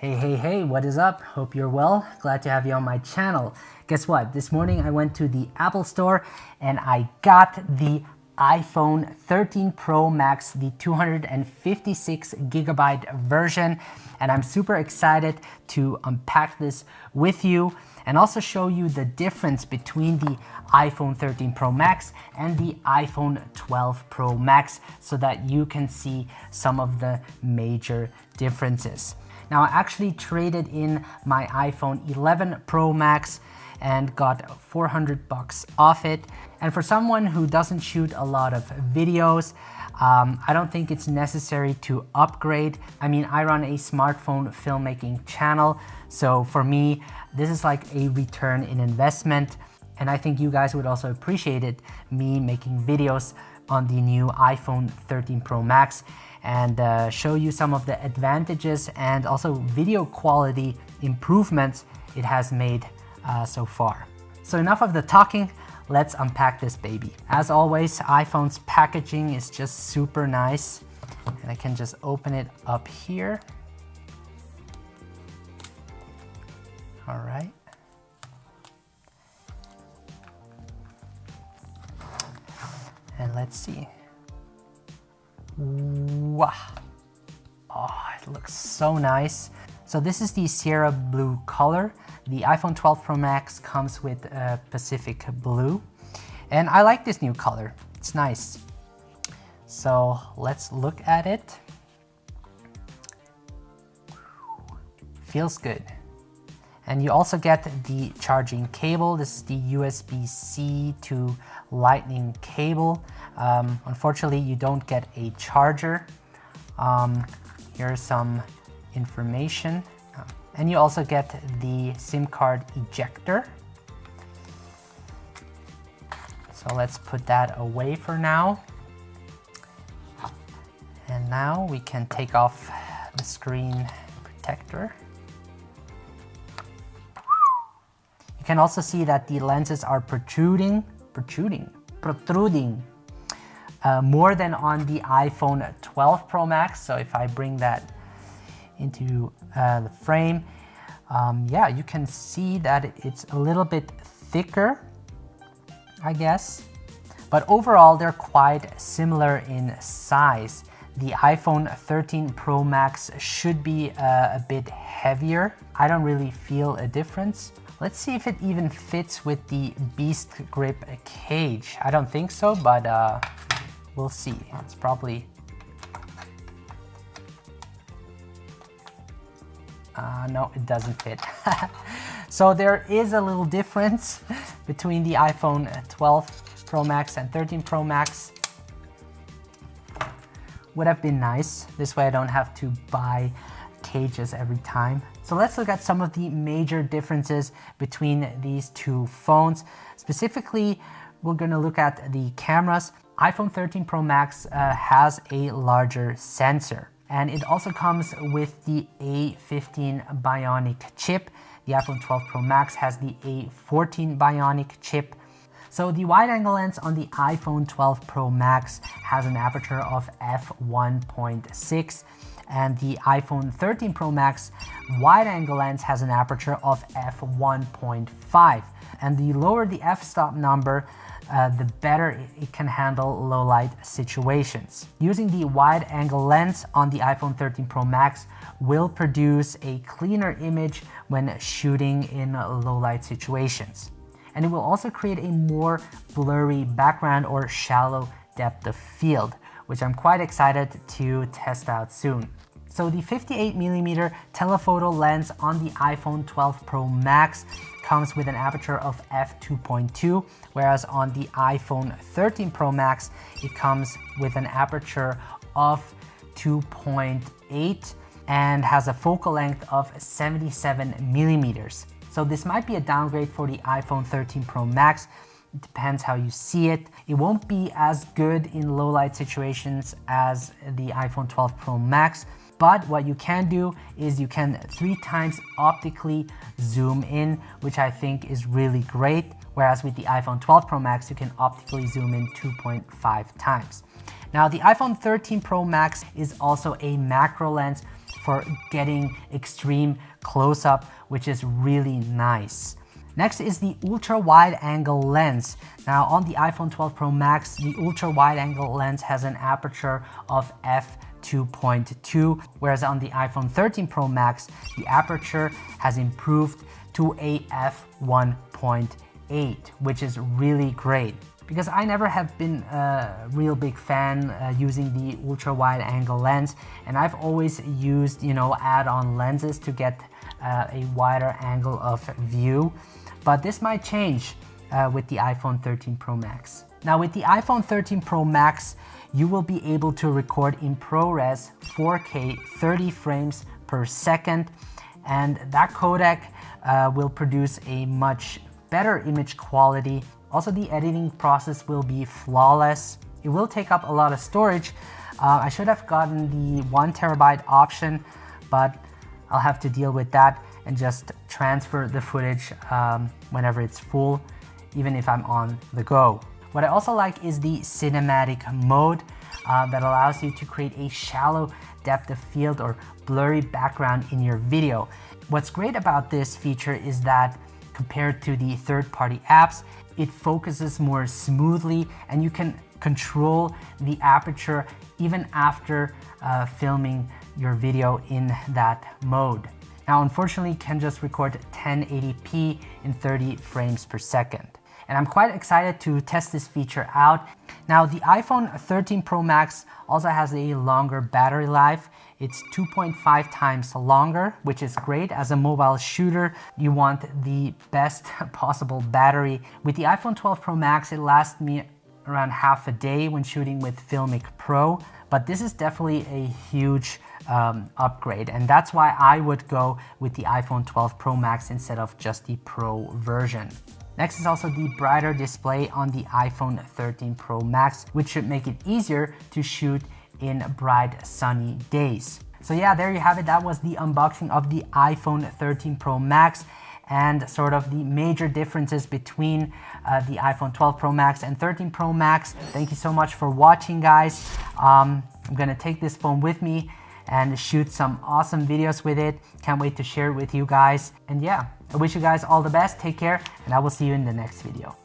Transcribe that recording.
Hey, what is up? Hope you're well. Glad to have you on my channel. Guess what? This morning I went to the Apple store and I got the iPhone 13 Pro Max, the 256 gigabyte version, and I'm super excited to unpack this with you and also show you the difference between the iPhone 13 Pro Max and the iPhone 12 Pro Max so that you can see some of the major differences. Now, I actually traded in my iPhone 11 Pro Max and got $400 off it. And for someone who doesn't shoot a lot of videos, I don't think it's necessary to upgrade. I mean, I run a smartphone filmmaking channel, so for me, this is like a return in investment. And I think you guys would also appreciate it, me making videos on the new iPhone 13 Pro Max and show you some of the advantages and also video quality improvements it has made so far. So enough of the talking, let's unpack this baby. As always, iPhone's packaging is just super nice, and I can just open it up here. All right. And let's see. Wow. Oh, it looks so nice. So this is the Sierra Blue color. The iPhone 12 Pro Max comes with Pacific Blue. And I like this new color. It's nice. So let's look at it. Feels good. And you also get the charging cable. This is the USB-C to Lightning cable. Unfortunately, you don't get a charger. Here's some information. And you also get the SIM card ejector. So let's put that away for now. And now we can take off the screen protector. You can also see that the lenses are protruding more than on the iPhone 12 Pro Max. So if I bring that into the frame, yeah, you can see that it's a little bit thicker, I guess. But overall, they're quite similar in size. The iPhone 13 Pro Max should be a bit heavier. I don't really feel a difference. Let's see if it even fits with the Beast Grip cage. I don't think so, but we'll see. It's probably... no, it doesn't fit. So there is a little difference between the iPhone 12 Pro Max and 13 Pro Max. Would have been nice. This way I don't have to buy cages every time. So let's look at some of the major differences between these two phones. Specifically, we're going to look at the cameras. iPhone 13 Pro Max has a larger sensor, and it also comes with the A15 Bionic chip. The iPhone 12 Pro Max has the A14 Bionic chip. So the wide-angle lens on the iPhone 12 Pro Max has an aperture of f1.6, and the iPhone 13 Pro Max wide-angle lens has an aperture of f1.5. And the lower the f-stop number, the better it can handle low-light situations. Using the wide-angle lens on the iPhone 13 Pro Max will produce a cleaner image when shooting in low-light situations. And it will also create a more blurry background or shallow depth of field, which I'm quite excited to test out soon. So the 58mm telephoto lens on the iPhone 12 Pro Max comes with an aperture of f2.2, whereas on the iPhone 13 Pro Max, it comes with an aperture of 2.8 and has a focal length of 77mm. So this might be a downgrade for the iPhone 13 Pro Max. It depends how you see it. It won't be as good in low light situations as the iPhone 12 Pro Max, but what you can do is you can 3 times optically zoom in, which I think is really great. Whereas with the iPhone 12 Pro Max, you can optically zoom in 2.5 times. Now the iPhone 13 Pro Max is also a macro lens, for getting extreme close-up, which is really nice. Next is the ultra wide angle lens. Now on the iPhone 12 Pro Max, the ultra wide angle lens has an aperture of f2.2, whereas on the iPhone 13 Pro Max, the aperture has improved to a f1.8, which is really great. Because I never have been a real big fan using the ultra wide angle lens, and I've always used, add-on lenses to get a wider angle of view. But this might change with the iPhone 13 Pro Max. Now with the iPhone 13 Pro Max, you will be able to record in ProRes 4K 30 frames per second, and that codec will produce a much better image quality. Also, the editing process will be flawless. It will take up a lot of storage. I should have gotten the 1 terabyte option, but I'll have to deal with that and just transfer the footage whenever it's full, even if I'm on the go. What I also like is the cinematic mode that allows you to create a shallow depth of field or blurry background in your video. What's great about this feature is that compared to the third-party apps, it focuses more smoothly and you can control the aperture even after filming your video in that mode. Now, unfortunately, you can just record 1080p in 30 frames per second. And I'm quite excited to test this feature out. Now, the iPhone 13 Pro Max also has a longer battery life. It's 2.5 times longer, which is great. As a mobile shooter, you want the best possible battery. With the iPhone 12 Pro Max, it lasts me around half a day when shooting with Filmic Pro, but this is definitely a huge upgrade, and that's why I would go with the iPhone 12 Pro Max instead of just the Pro version. Next is also the brighter display on the iPhone 13 Pro Max, which should make it easier to shoot in bright sunny days. So yeah, there you have it. That was the unboxing of the iPhone 13 Pro Max and sort of the major differences between the iPhone 12 Pro Max and 13 Pro Max. Thank you so much for watching, guys. I'm gonna take this phone with me and shoot some awesome videos with it. Can't wait to share it with you guys. And yeah, I wish you guys all the best. Take care, and I will see you in the next video.